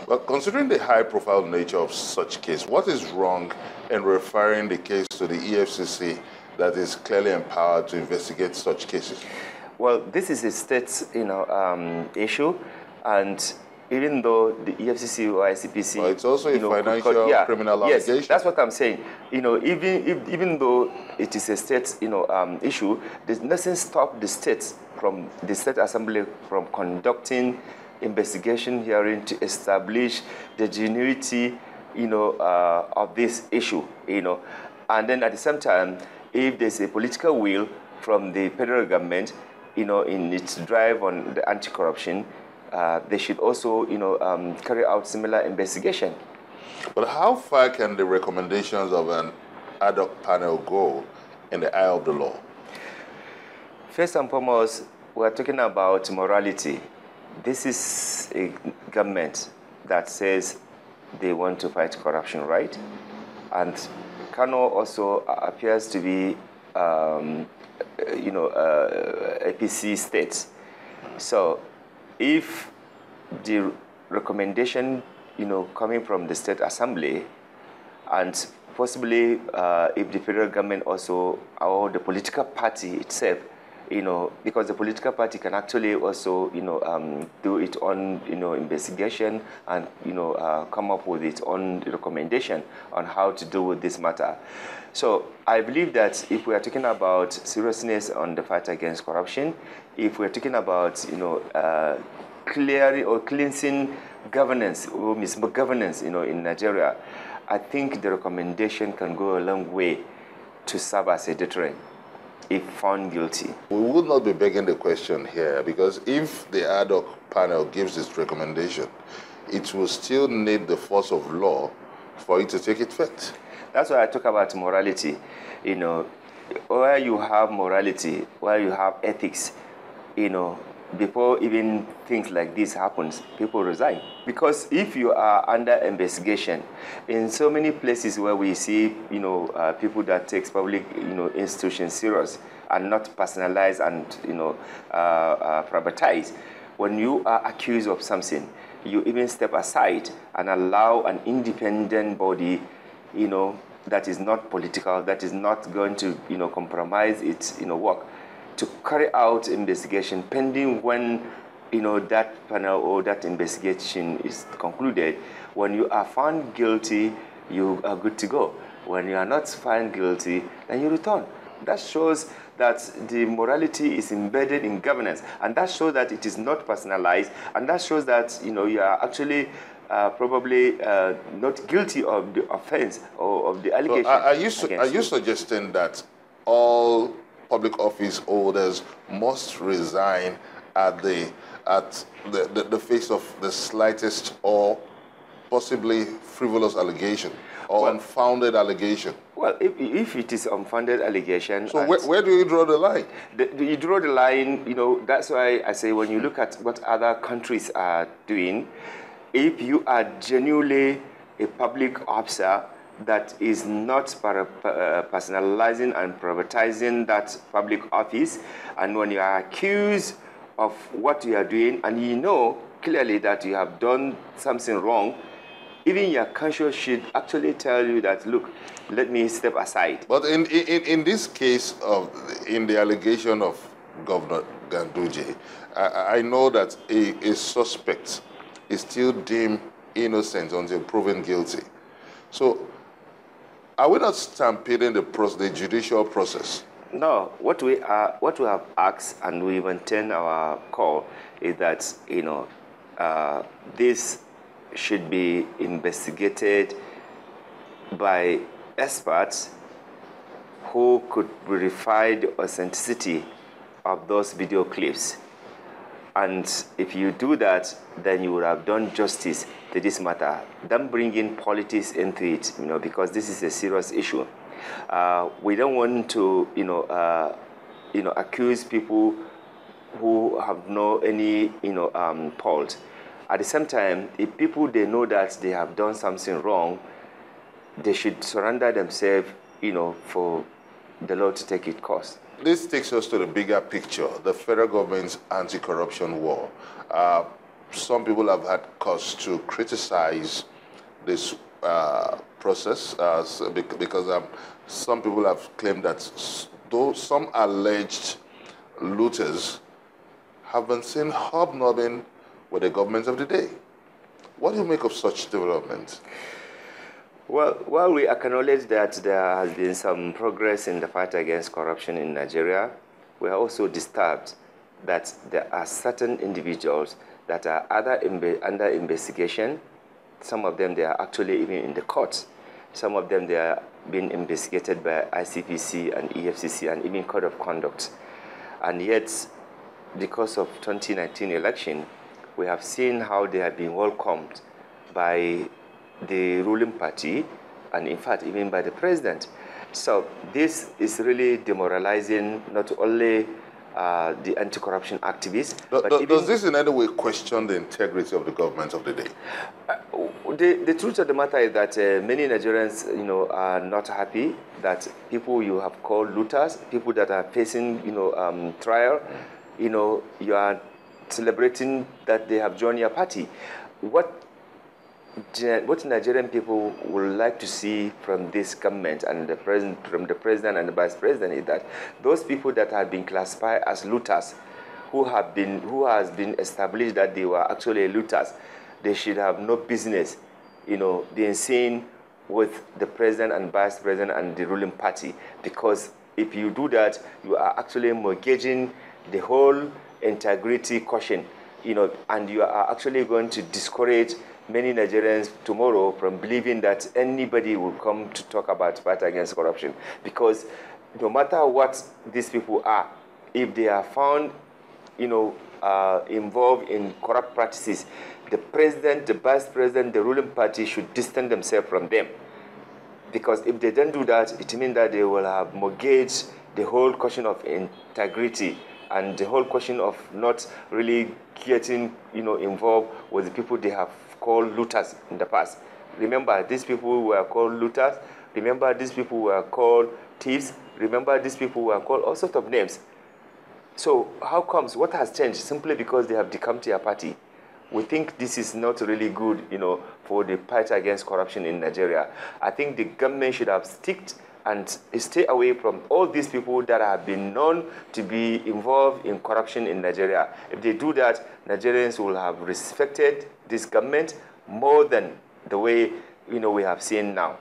But considering the high-profile nature of such case, what is wrong in referring the case to the EFCC that is clearly empowered to investigate such cases? Well, this is a state, issue, and even though the EFCC or ICPC, well, it's also a financial criminal allegation. Yes, that's what I'm saying. Even though it is a state, issue, there's nothing stop the state assembly from conducting investigation hearing to establish the genuinity, of this issue, and then at the same time, if there's a political will from the federal government, in its drive on the anti-corruption, they should also, carry out similar investigation. But how far can the recommendations of an ad hoc panel go in the eye of the law? First and foremost, we're talking about morality. This is a government that says they want to fight corruption, right? And Kano also appears to be, APC state. So if the recommendation, coming from the state assembly, and possibly if the federal government also, or the political party itself, because the political party can actually also, do its own, investigation and, come up with its own recommendation on how to deal with this matter. So I believe that if we are talking about seriousness on the fight against corruption, if we are talking about, clearing or cleansing governance or misgovernance, in Nigeria, I think the recommendation can go a long way to serve as a deterrent if found guilty. We would not be begging the question here, because if the ad hoc panel gives its recommendation, it will still need the force of law for it to take effect. That's why I talk about morality. Where you have morality, where you have ethics, before even things like this happens, people resign. Because if you are under investigation, in so many places where we see, people that take public, institutions serious and not personalize and, privatize, when you are accused of something, you even step aside and allow an independent body, that is not political, that is not going to, compromise its, work, to carry out investigation pending when, that panel or that investigation is concluded. When you are found guilty, you are good to go. When you are not found guilty, then you return. That shows that the morality is embedded in governance, and that shows that it is not personalized, and that shows that, you are actually probably not guilty of the offense or of the allegation. So are you suggesting that all public office holders must resign at the face of the slightest or possibly frivolous allegation or unfounded allegation? Well, if it is unfounded allegation... So where do you draw the line? You draw the line, that's why I say when you look at what other countries are doing, if you are genuinely a public officer that is not personalizing and privatizing that public office, and when you are accused of what you are doing and you know clearly that you have done something wrong, even your conscience should actually tell you that, look, let me step aside. But in this case, in the allegation of Governor Ganduje, I know that a suspect is still deemed innocent until proven guilty. So are we not stampeding the judicial process? No. What we have asked, and we maintain our call, is that this should be investigated by experts who could verify the authenticity of those video clips. And if you do that, then you would have done justice to this matter. Don't bring in politics into it, because this is a serious issue. We don't want to, accuse people who have no any, fault. At the same time, if people they know that they have done something wrong, they should surrender themselves, for the law to take its course. This takes us to the bigger picture, the federal government's anti-corruption war. some people have had cause to criticize this process because some people have claimed that though some alleged looters have been seen hobnobbing with the government of the day. What do you make of such developments? Well, while we acknowledge that there has been some progress in the fight against corruption in Nigeria, we are also disturbed that there are certain individuals that are either under investigation. Some of them, they are actually even in the courts. Some of them, they are being investigated by ICPC and EFCC and even Code of Conduct. And yet, because of 2019 election, we have seen how they have been welcomed by the ruling party and in fact even by the president. So this is really demoralizing not only the anti-corruption activists, but does this in any way question the integrity of the government of the day? The truth of the matter is that many Nigerians, are not happy that people you have called looters, people that are facing, trial, you are celebrating that they have joined your party. What Nigerian people would like to see from this government and from the president and the vice president is that those people that have been classified as looters, who has been established that they were actually looters, they should have no business, being seen with the president and vice president and the ruling party, because if you do that, you are actually mortgaging the whole integrity caution, and you are actually going to discourage many Nigerians tomorrow from believing that anybody will come to talk about fight against corruption. Because no matter what these people are, if they are found, involved in corrupt practices, the president, the vice president, the ruling party should distance themselves from them. Because if they don't do that, it means that they will have mortgaged the whole question of integrity and the whole question of not really getting, involved with the people they have called looters in the past. Remember, these people were called looters. Remember, these people were called thieves. Remember, these people were called all sorts of names. So how comes? What has changed? Simply because they have decamped to your party. We think this is not really good, for the fight against corruption in Nigeria. I think the government should have sticked and stay away from all these people that have been known to be involved in corruption in Nigeria. If they do that, Nigerians will have respected this government more than the way we have seen now.